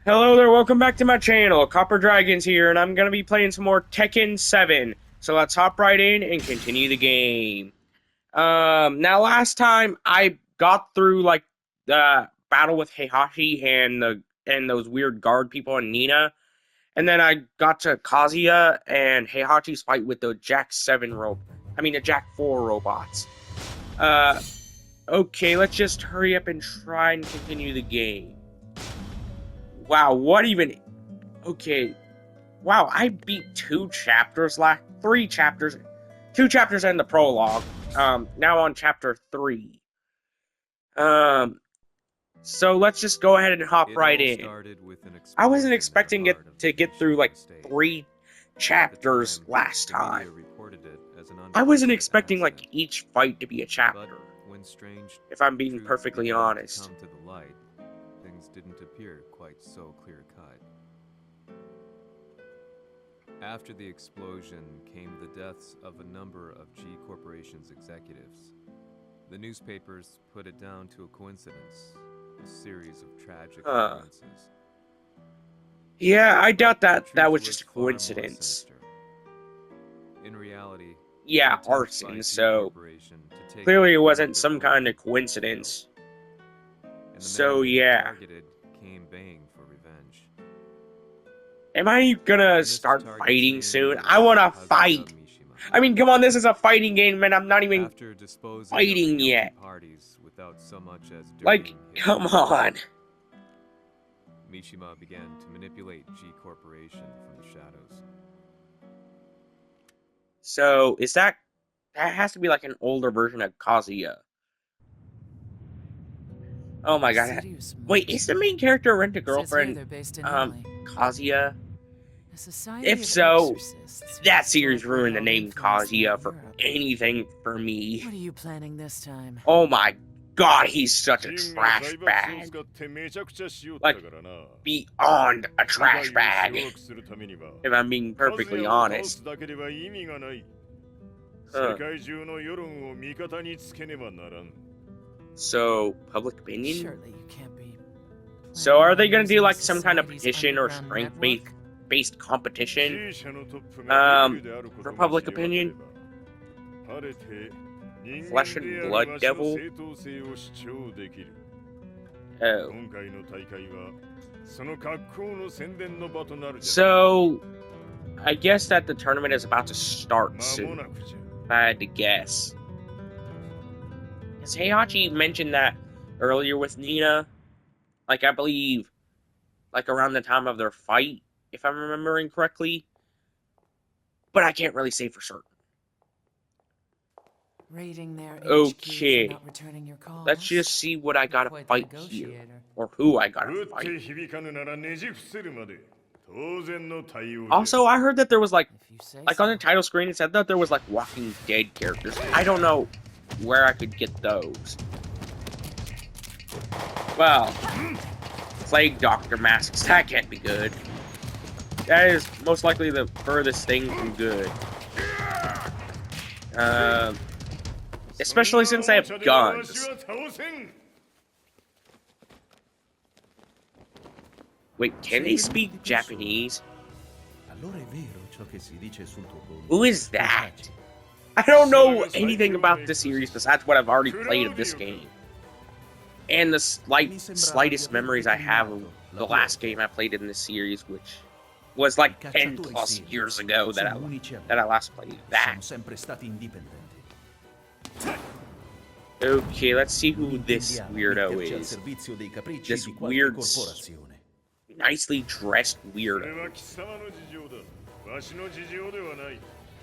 Hello there, welcome back to my channel. Copper Dragons here, and I'm gonna be playing some more Tekken 7. So let's hop right in and continue the game. Now last time I got through like the battle with Heihachi and those weird guard people and Nina, and then I got to Kazuya and Heihachi's fight with the the Jack 4 robots. Okay, let's just hurry up and try and continue the game. Wow, what even? Okay. Wow, I beat three chapters, two chapters and the prologue. Now on chapter 3. So let's just go ahead and hop right in. I wasn't expecting it to get through like 3 chapters last time. I wasn't expecting like each fight to be a chapter. If I'm being perfectly honest. Things didn't appear quite so clear-cut. After the explosion came the deaths of a number of G Corporation's executives. The newspapers put it down to a coincidence, a series of tragic occurrences. Yeah, I doubt that was just a coincidence. In reality, yeah, arson, so clearly it wasn't some kind of coincidence. So yeah. Came baying for revenge. Am I gonna start fighting soon? I wanna fight! I mean, come on, this is a fighting game, and I'm not even fighting yet. Like, come on. Mishima began to manipulate G Corporation from the shadows. So, that has to be like an older version of Kazuya. Oh my god. Wait, is the main character Rent-A-Girlfriend, Kazuya? If so, that series ruined the name Kazuya for anything for me. What are you planning this time? Oh my god, he's such a trash bag. Like, beyond a trash bag. If I'm being perfectly honest. So, public opinion? Surely you can't be. So, are they gonna do like some kind of petition or strength-based competition? For public opinion? Flesh and Blood Devil? Oh. So, I guess that the tournament is about to start soon, if I had to guess. Because Heihachi mentioned that earlier with Nina, like I believe, like around the time of their fight, if I'm remembering correctly. But I can't really say for certain. Okay, let's just see what I gotta fight here, or who I gotta fight. Also, I heard that there was like on the title screen it said that there was like Walking Dead characters. I don't know where I could get those. Well, Plague Doctor masks, that can't be good. That is most likely the furthest thing from good. Especially since they have guns. Wait, can they speak Japanese? Who is that? I don't know anything about this series besides what I've already played of this game. And the slightest memories I have of the last game I played in this series, which was like 10 plus years ago that I last played that. Okay, let's see who this weirdo is. This weird, nicely dressed weirdo.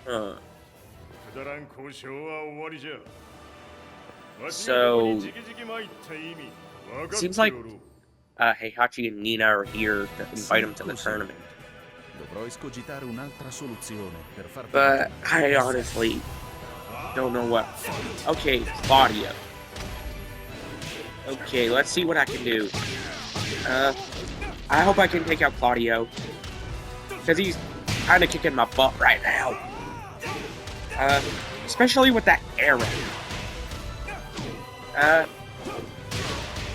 Huh. So, seems like Heihachi and Nina are here to invite him to the tournament. But I honestly don't know what. Okay, Claudio. Okay, let's see what I can do. I hope I can take out Claudio, because he's kind of kicking my butt right now. Especially with that arrow.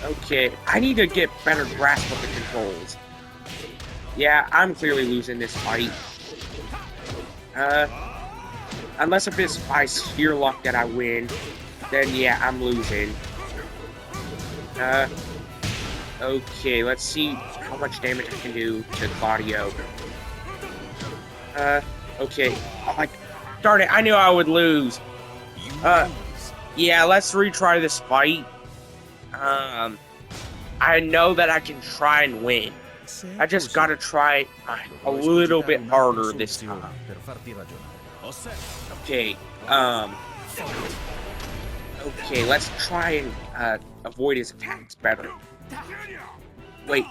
Okay, I need to get better grasp of the controls. Yeah, I'm clearly losing this fight. Unless if it's by sheer luck that I win, then yeah, I'm losing. Okay, let's see how much damage I can do to Claudio. Okay. Oh, like, darn it, I knew I would lose. Yeah, let's retry this fight. I know that I can try and win. I just gotta try a little bit harder this time. Okay, okay, let's try and avoid his attacks better. Wait,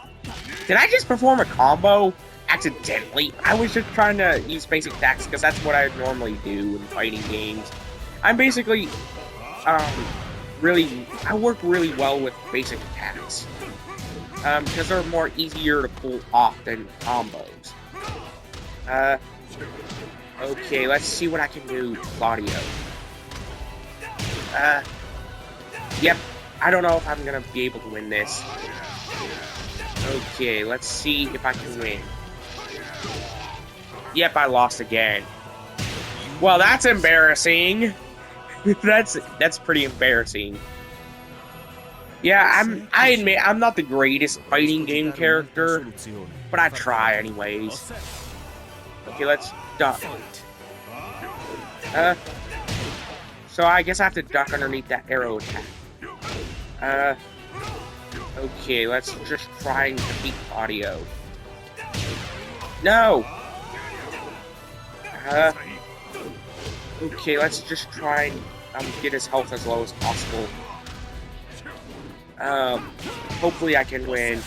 did I just perform a combo accidentally? I was just trying to use basic attacks because that's what I normally do in fighting games. I'm basically, I work really well with basic attacks. Because they're more easier to pull off than combos. Okay, let's see what I can do, Claudio. Yep, I don't know if I'm gonna be able to win this. Okay, let's see if I can win. Yep, I lost again. Well, that's embarrassing. that's pretty embarrassing. Yeah, I admit I'm not the greatest fighting game character, but I try anyways. Okay, let's duck. So I guess I have to duck underneath that arrow attack. Okay, let's just try and defeat Audio. No! Okay, let's just try and get his health as low as possible. Hopefully I can win.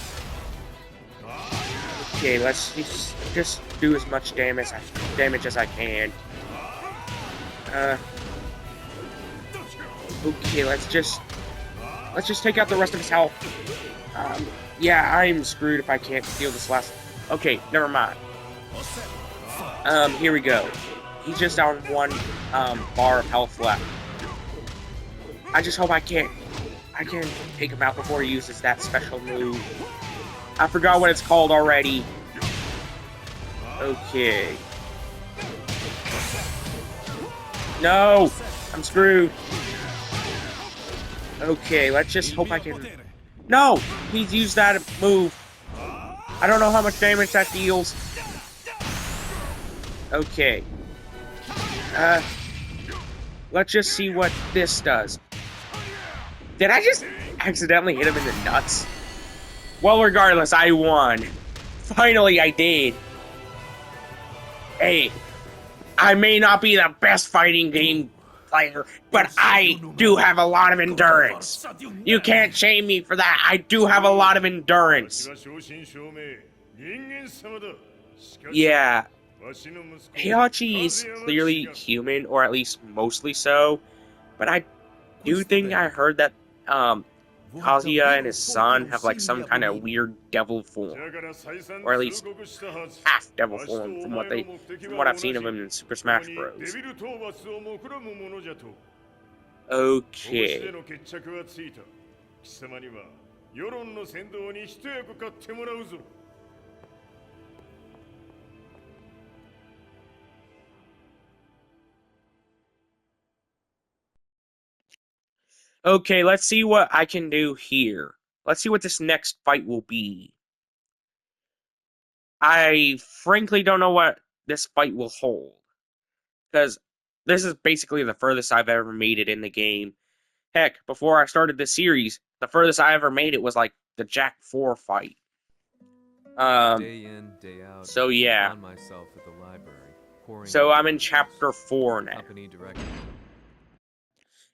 Okay, let's just do as much damage as I can. Okay, let's just take out the rest of his health. Yeah, I'm screwed if I can't steal this last. Okay, never mind. Here we go. He's just on one bar of health left. I just hope I can take him out before he uses that special move. I forgot what it's called already. Okay. No! I'm screwed. Okay, let's just hope I can... No! He's used that move. I don't know how much damage that deals. Okay. Let's just see what this does. Did I just accidentally hit him in the nuts? Well, regardless, I won. Finally, I did. Hey, I may not be the best fighting game player, but I do have a lot of endurance. You can't shame me for that. I do have a lot of endurance. Yeah. Heihachi is clearly human, or at least mostly so, but I do think I heard that Kazuya and his son have like some kind of weird devil form, or at least half devil form from what I've seen of him in Super Smash Bros. Okay. Okay, let's see what I can do here. Let's see what this next fight will be. I frankly don't know what this fight will hold, because this is basically the furthest I've ever made it in the game. Heck, before I started this series, the furthest I ever made it was like the Jack 4 fight. Day in, day out, So yeah. I found myself at the library, poring So over I'm in reviews, chapter 4 now. company director.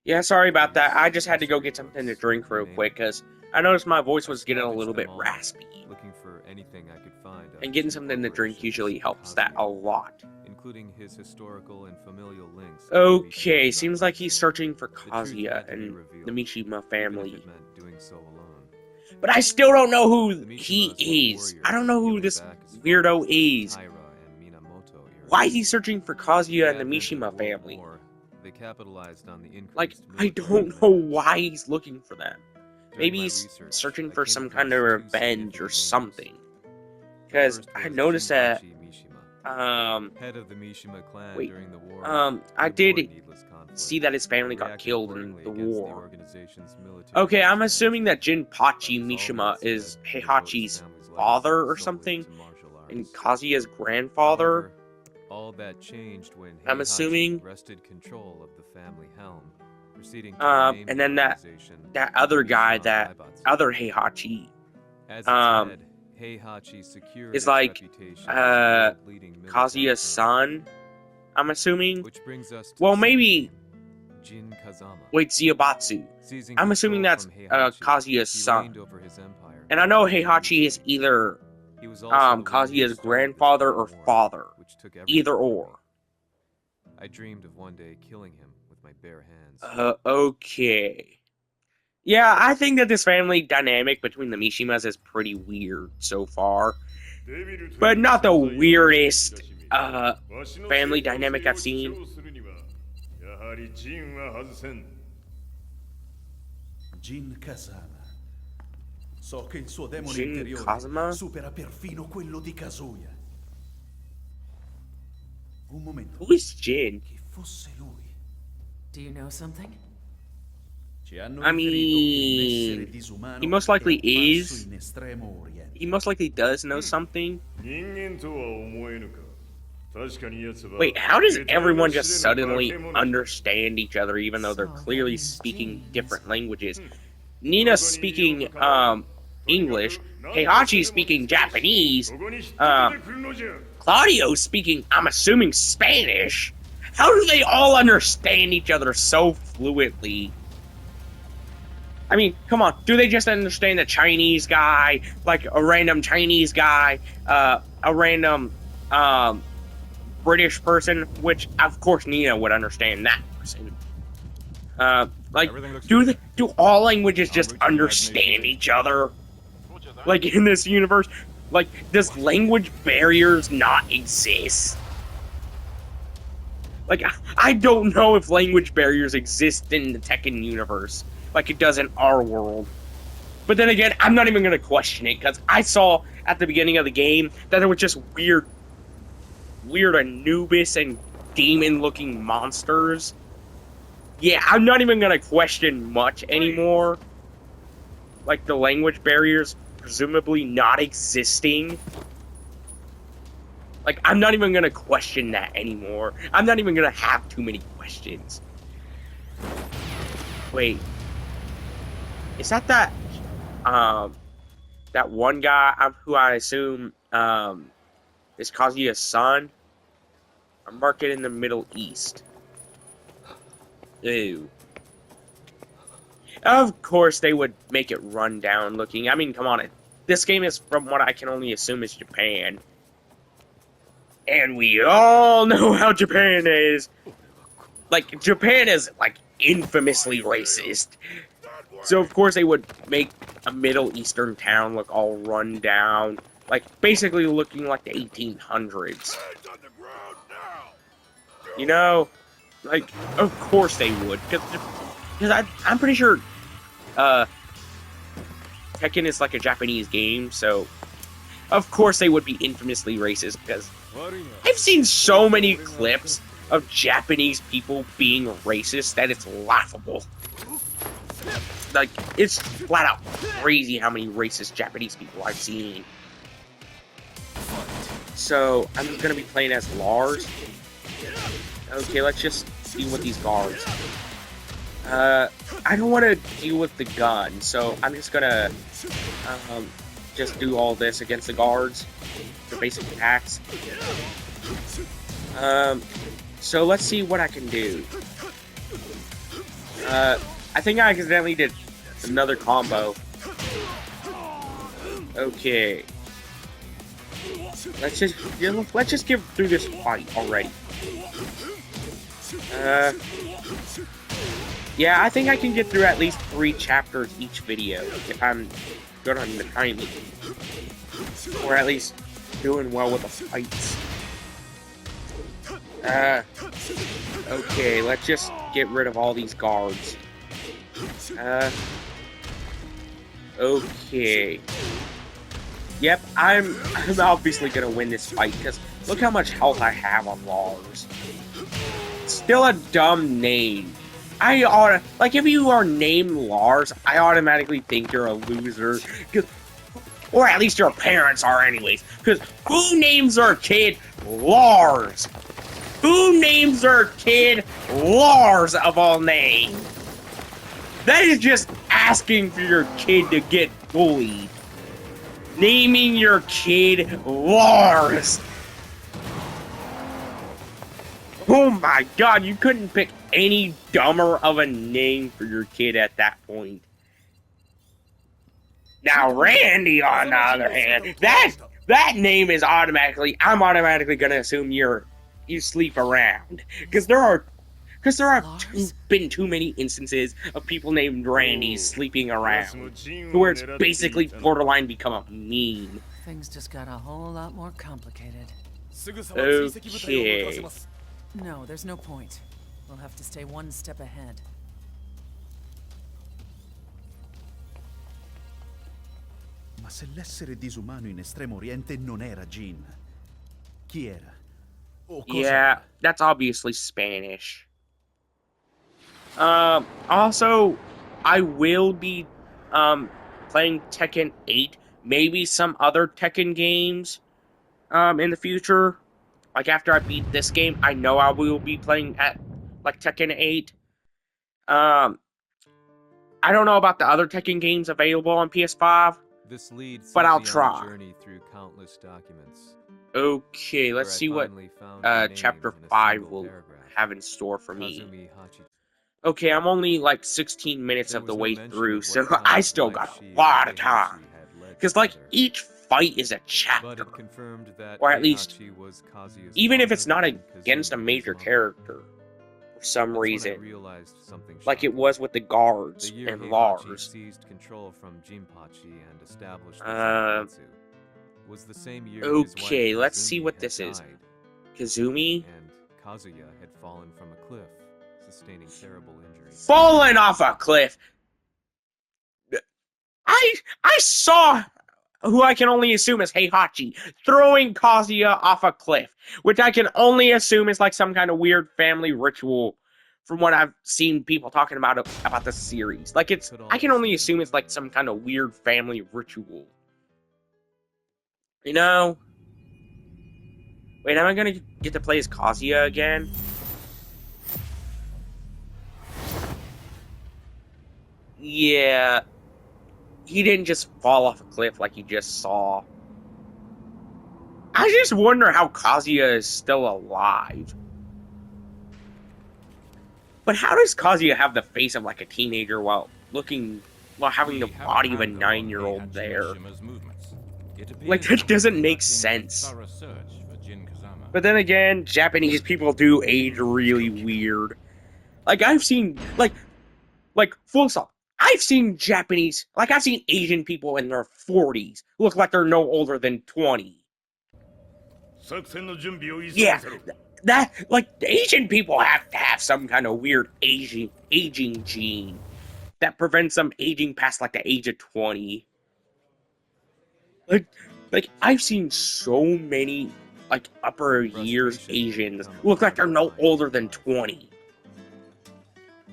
Yeah, sorry about that. I just had to go get something to drink real quick, because I noticed my voice was getting a little bit raspy. Looking for anything I could find And getting something to drink usually helps that a lot. Including his historical and familial links. Okay, seems like he's searching for Kazuya and the Mishima family. But I still don't know who he is. I don't know who this weirdo is. Why is he searching for Kazuya and the Mishima family? They capitalized on the Like, I don't know why he's looking for them. Maybe he's searching for some kind of revenge or something. because First I was noticed that Jinhachi Mishima, head of the Mishima clan wait, during the war. I to did avoid needless conflict. see that his family He got reacted killed in accordingly the against the war. organization's military Okay, I'm assuming that mismanagement, Jinpachi but his Mishima all-mates is said devote his Heihachi's family's father legacy or solely something, to martial and arts. Kazuya's grandfather. However, all that changed when I'm Heihachi assuming. wrested control of the family helm, proceeding to rename And the then organization that other guy, Mishima that Zaibatsu. other Heihachi, As its um, head, Heihachi secured is its like reputation as a world-leading military Kazuya's firm. son. I'm assuming. Which brings us to Well, the second maybe. name, Jin Kazama. Wait, Ziobatsu. Seizing I'm assuming control that's from Heihachi, Kazuya's he son. reigned over his empire. And I know Heihachi is either He was also the one who Kazuya's started the grandfather Civil or War, father. which took everything Either from or. me. I dreamed of one day killing him with my bare hands. Okay. Yeah, I think that this family dynamic between the Mishimas is pretty weird so far. But not the weirdest family dynamic I've seen. Jin Kazama. So che il suo demone Jin interiore Kazama? supera perfino quello di Kazuya. Un momento. Who is Jin? Che fosse lui. Do you know something? Ci hanno I riferito che un mean, essere disumano he most likely è apparso is. in Estremo Oriente. He most likely does know something. 人間とは思えぬか。確かに奴は Wait, how does 得体の everyone just 知れぬ suddenly 化け物 understand each other even though they're So clearly that means speaking James. different languages? Nina's speaking English, Heihachi's speaking Japanese, ここに引っ掛けてくるのじゃ。 Claudio's speaking, I'm assuming, Spanish. How do they all understand each other so fluently? I mean, come on, do they just understand the Chinese guy, like a random Chinese guy, a random British person, which of course Nina would understand that person. Like, do all languages just understand each other? Like in this universe, like does language barriers not exist? Like I don't know if language barriers exist in the Tekken universe like it does in our world. But then again, I'm not even gonna question it because I saw at the beginning of the game that there were just weird Anubis and demon-looking monsters. Yeah, I'm not even gonna question much anymore. Like the language barriers presumably not existing. Like, I'm not even gonna question that anymore. I'm not even gonna have too many questions. Wait. Is that that one guy who I assume, is Kazuya's son? A market in the Middle East. Ew. Of course they would make it run down looking. I mean, come on. This game is, from what I can only assume, is Japan. And we all know how Japan is. Like, Japan is, like, infamously racist. So, of course, they would make a Middle Eastern town look all run down. Like, basically looking like the 1800s. You know? Like, of course they would. Because I'm pretty sure, Tekken is like a Japanese game, so of course they would be infamously racist, because I've seen so many clips of Japanese people being racist that it's laughable. Like, it's flat out crazy how many racist Japanese people I've seen. So, I'm gonna be playing as Lars. Okay, let's just deal with these guards. I don't want to deal with the gun, so I'm just gonna just do all this against the guards, the basic attacks. So let's see what I can do. I think I accidentally did another combo. Okay. Let's just get through this fight already. Yeah, I think I can get through at least 3 chapters each video if I'm good on the timing. Or at least doing well with the fights. Okay, let's just get rid of all these guards. Okay. Yep, I'm obviously gonna win this fight, because look how much health I have on Lars. Still a dumb name. Like, if you are named Lars, I automatically think you're a loser. Or at least your parents are anyways. Because who names their kid Lars? Who names their kid Lars of all names? That is just asking for your kid to get bullied. Naming your kid Lars. Oh my god, you couldn't pick any dumber of a name for your kid at that point. Now, Randy, on the other hand, that name is automatically, I'm automatically gonna assume you sleep around. Because there have been too many instances of people named Randy sleeping around, to where it's basically borderline become a meme. Things just got a whole lot more complicated. Okay. No, there's no point. We'll have to stay one step ahead. Ma se l'essere disumano in Estremo Oriente non era Jin, chi era? O cosa Yeah, era? that's obviously Spanish. Also, I will be, playing Tekken 8, maybe some other Tekken games, in the future. Like, after I beat this game, I know I will be playing like, Tekken 8. I don't know about the other Tekken games available on PS5. This leads But I'll me on a try. journey through countless documents. Okay, let's where I see what finally found her name Chapter in a 5 single will paragraph. have in store for me. Kazumi Hachi. Okay, I'm only like 16 minutes There of the was no way mention through, of so what kind I of still life got she a and lot of Heihachi time. had led Because, like, together. each fight is a But chapter. it confirmed that Or at least, Heihachi was Kazuya's even if father it's not and against a Kazumi major his mother. character, for some That's when I reason. realized something Like it shocking. was with the guards The year and Heihachi Lars. seized control from Jinpachi and established the Uh, Zangetsu was the same year his wife Okay, let's see Kazumi what had this is. died, Kazumi? and Kazuya had fallen from a cliff, sustaining terrible injuries. Falling off a cliff! I saw who I can only assume is Heihachi throwing Kazuya off a cliff, which I can only assume is like some kind of weird family ritual from what I've seen people talking about the series. Like I can only assume it's like some kind of weird family ritual. You know? Wait, am I gonna get to play as Kazuya again? Yeah. He didn't just fall off a cliff like you just saw. I just wonder how Kazuya is still alive. But how does Kazuya have the face of like a teenager while having the body of a 9-year-old there? Like, that doesn't make sense. But then again, Japanese people do age really weird. Like, I've seen, full stop. I've seen Asian people in their 40s look like they're no older than 20. Yeah, the Asian people have to have some kind of weird aging gene that prevents them aging past, like, the age of 20. Like, I've seen so many, like, upper years Asians look like they're no older than 20.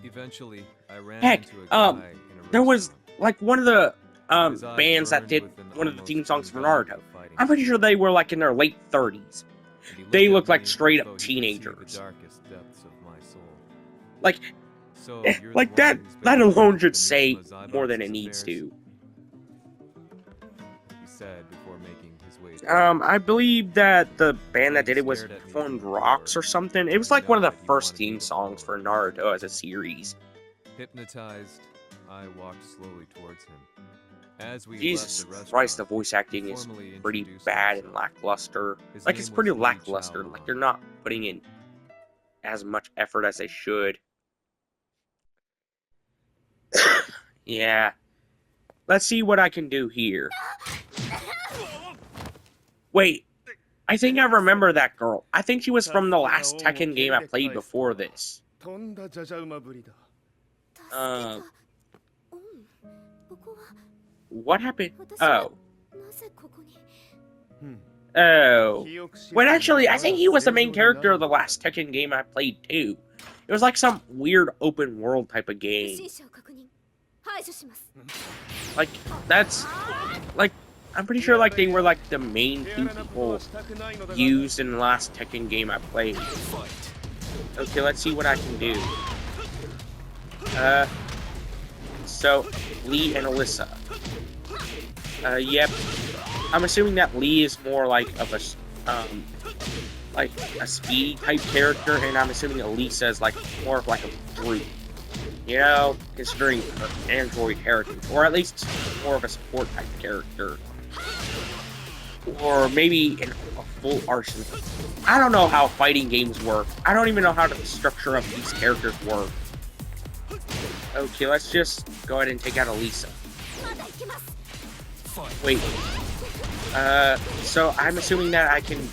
Eventually, I ran Heck, into a guy in a there was, restaurant. like, one of the, His eyes bands that burned did with an one of the almost theme songs for unbearable Naruto. fighting I'm pretty sure they were, like, in their late 30s. and he looked They at look like me straight as up though he could see teenagers. the darkest depths of my soul. Like, So, you're the like one that who's been that involved alone with should the say Mishima more than it Zaibatsu's needs affairs? to. He said before making his way to I believe that the band that He did it was stared at me Performed through the Rocks door. or something. It was I like one of know the that he first wanted me theme to songs follow for Naruto as a series. Hypnotized, I walked slowly towards him. As we Jesus left the restaurant, Christ, the voice acting he is formally pretty introduced bad and himself. lackluster. His Like, name it's pretty was Li lackluster. Chaolong. Like, they're not putting in as much effort as they should. Yeah. Let's see what I can do here. Wait, I think I remember that girl. I think she was from the last Tekken game I played before this. What happened? Oh. Oh. Wait, actually, I think he was the main character of the last Tekken game I played, too. It was like some weird open world type of game. Like, that's... Like, I'm pretty sure, like, they were, like, the main two people used in the last Tekken game I played. Okay, let's see what I can do. So, Lee and Alyssa. Yep. I'm assuming that Lee is more like of a speedy type character, and I'm assuming Elisa is like more of like a brute. You know, considering her android heritage, or at least more of a support type character, or maybe a full arsenal. I don't know how fighting games work. I don't even know how the structure of these characters work. Okay, let's just go ahead and take out Elisa. Wait. So I'm assuming that I can,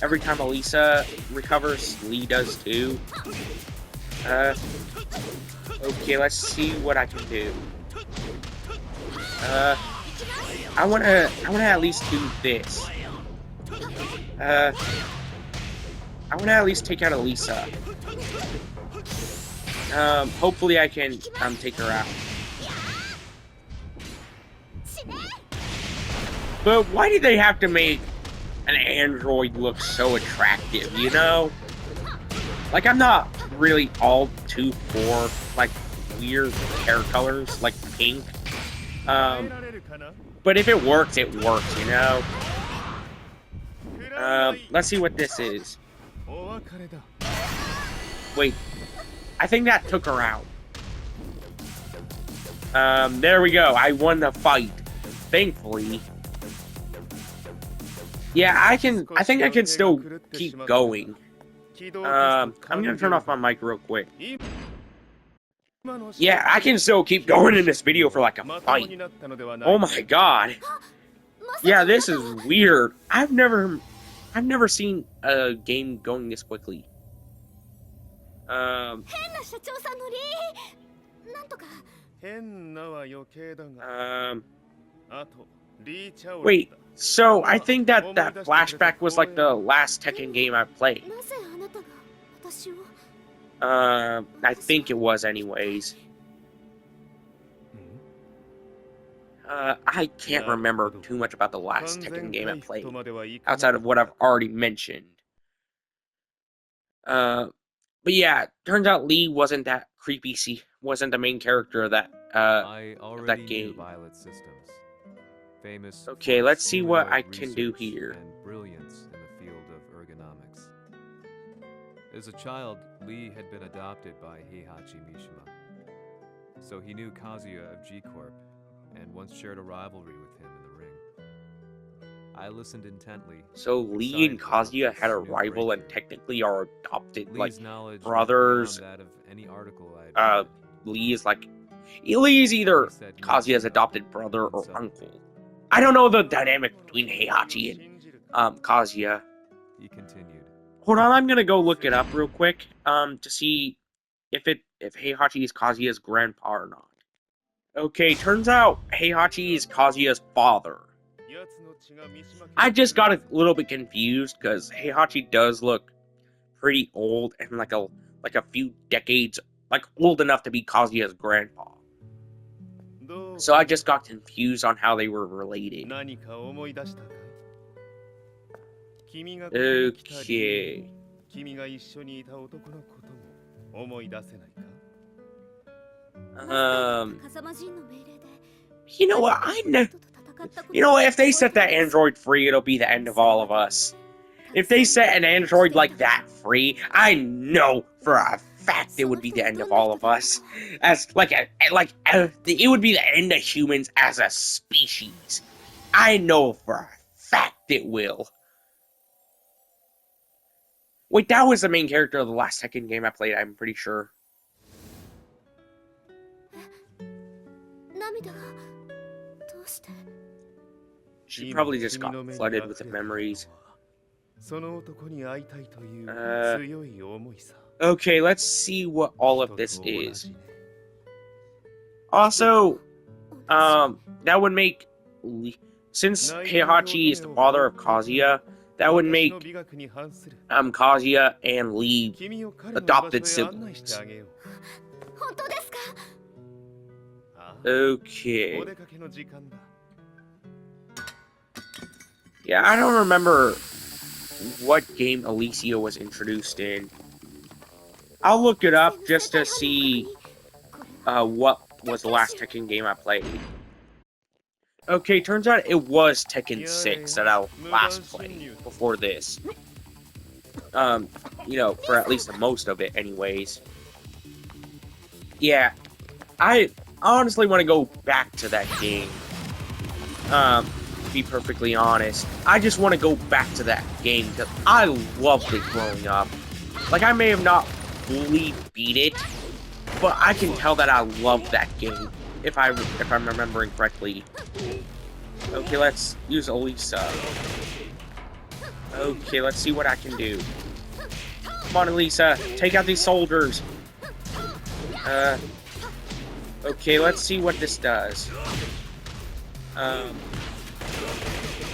every time Elisa recovers, Lee does too. Okay, let's see what I can do. I wanna at least do this. I wanna at least take out Elisa. Hopefully I can, take her out. But why did they have to make an android look so attractive, you know? Like, I'm not really all too for, like, weird hair colors, like pink. But if it works, you know? Let's see what this is. Wait. I think that took her out. There we go. I won the fight. Thankfully. Yeah, I think I can still keep going. I'm gonna turn off my mic real quick. Yeah, I can still keep going in this video for like a fight. Oh my god. Yeah, this is weird. I've never seen a game going this quickly. Wait, so I think that flashback was like the last Tekken game I played. I think it was anyways. I can't remember too much about the last Tekken game I played, outside of what I've already mentioned. But yeah, turns out Lee wasn't that creepy, wasn't the main character of that, that game. Violet Systems, famous Okay, for let's see what humanoid I can do research here. And brilliance in the field of ergonomics. As a child, Lee had been adopted by Heihachi Mishima, so he knew Kazuya of G-Corp and once shared a rivalry with him in the ring. I listened intently. So Lee and Kazuya had a rival and technically are adopted, like, Lee's knowledge brothers. went beyond that of any article I had read. Lee is either Kazuya's adopted brother or uncle. I don't know the dynamic between Heihachi and Kazuya. He continued. Hold on, I'm gonna go look it up real quick, to see if Heihachi is Kazuya's grandpa or not. Okay, turns out Heihachi is Kazuya's father. I just got a little bit confused because Heihachi does look pretty old and like a few decades, like old enough to be Kazuya's grandpa. So I just got confused on how they were related. Okay. You know what? You know what? If they set that android free, it'll be the end of all of us. If they set an android like that free, I know for a fact it would be the end of all of us. As it would be the end of humans as a species. I know for a fact it will. Wait, that was the main character of the last Tekken game I played, I'm pretty sure. She probably just got flooded with the memories. Okay, let's see what all of this is. Also, that would make Since Heihachi is the father of Kazuya, that would make Kazuya and Lee adopted siblings. Okay. Yeah, I don't remember what game Alicia was introduced in. I'll look it up just to see what was the last Tekken game I played. Okay, turns out it was Tekken 6 that I last played before this. You know, for at least the most of it anyways. Yeah, I honestly want to go back to that game. To be perfectly honest. I just want to go back to that game because I loved it growing up. Like, I may have not fully beat it, but I can tell that I loved that game, if I'm remembering correctly. Okay, let's use Elisa. Okay, let's see what I can do. Come on, Elisa, take out these soldiers. Okay, let's see what this does.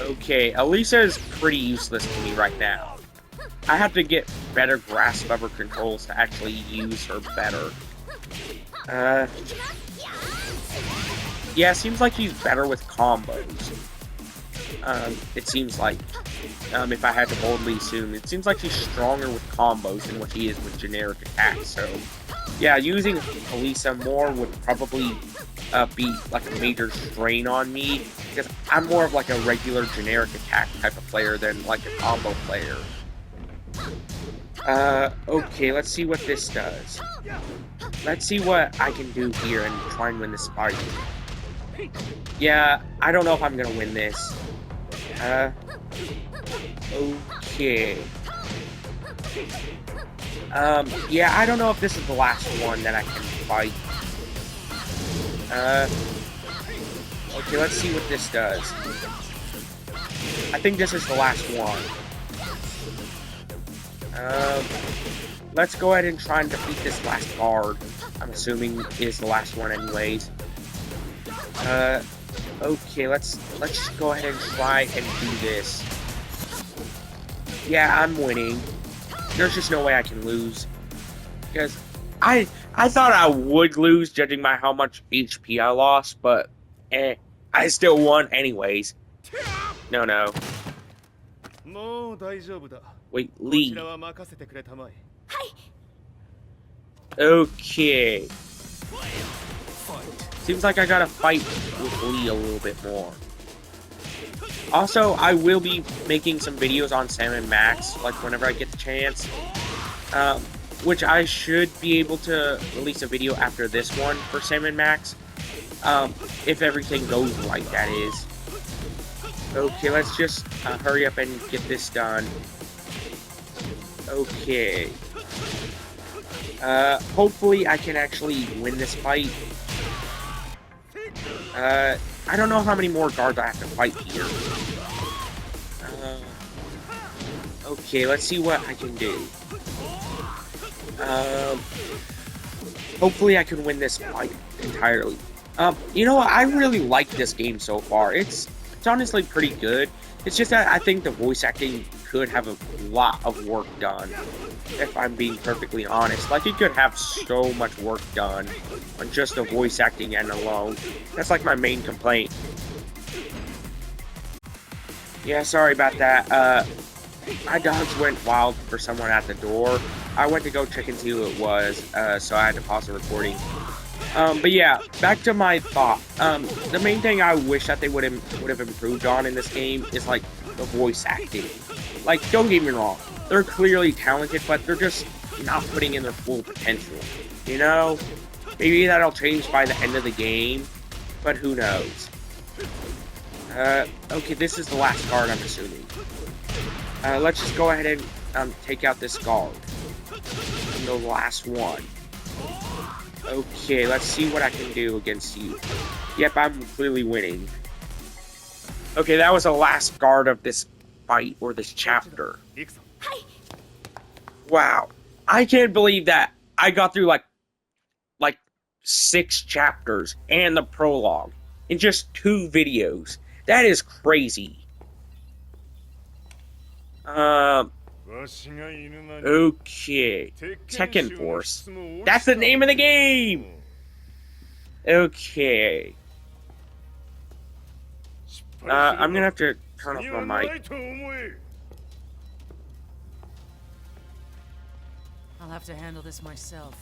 Okay, Elisa is pretty useless to me right now. I have to get better grasp of her controls to actually use her better. Yeah, it seems like she's better with combos. It seems like, if I had to boldly assume, it seems like she's stronger with combos than what she is with generic attacks, so... Yeah, using Elisa more would probably be like a major strain on me, because I'm more of like a regular generic attack type of player than like a combo player. Okay, let's see what this does. Let's see what I can do here and try and win this fight. Yeah, I don't know if I'm gonna win this. Okay. Yeah, I don't know if this is the last one that I can fight. Okay, let's see what this does. I think this is the last one. Let's go ahead and try and defeat this last guard. I'm assuming is the last one anyways. Okay, let's just go ahead and try and do this. Yeah, I'm winning. There's just no way I can lose. Because I thought I would lose judging by how much HP I lost, but I still won anyways. No. Wait, Lee. Okay. Seems like I gotta fight with Lee a little bit more. Also, I will be making some videos on Sam and Max, like whenever I get the chance. Which I should be able to release a video after this one for Sam and Max. If everything goes right, that is. Okay, let's just hurry up and get this done. Okay. Hopefully I can actually win this fight. I don't know how many more guards I have to fight here. Okay, let's see what I can do. Hopefully I can win this fight entirely. You know what? I really like this game so far. It's honestly pretty good. It's just that I think the voice acting could have a lot of work done, if I'm being perfectly honest. Like, it could have so much work done on just the voice acting and alone. That's like my main complaint. Yeah, sorry about that. My dogs went wild for someone at the door. I went to go check and see who it was, so I had to pause the recording. But yeah, back to my thought. The main thing I wish that they would have improved on in this game is, like, the voice acting. Like, don't get me wrong, they're clearly talented, but they're just not putting in their full potential. You know? Maybe that'll change by the end of the game, but who knows. Okay, this is the last guard, I'm assuming. Let's just go ahead and take out this guard. And the last one. Okay, let's see what I can do against you. Yep, I'm clearly winning. Okay, that was the last guard of this fight, or this chapter. Wow. I can't believe that I got through like 6 chapters and the prologue in just 2 videos. That is crazy. わしが犬間に Okay. 鉄拳 Tekken 衆の Force. 質も落 That's ち the た name of the の game! Okay. 失敗すれ I'm gonna ば have to turn off 次 my はな mic. いと思え I'll have to handle this myself.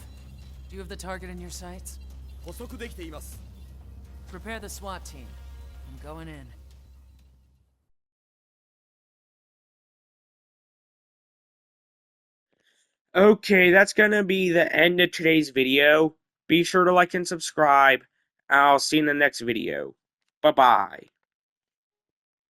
Do you have the target in your sights? 捕捉できています。 Prepare the SWAT team. I'm going in. Okay, that's gonna be the end of today's video. Be sure to like and subscribe. I'll see you in the next video. Bye-bye.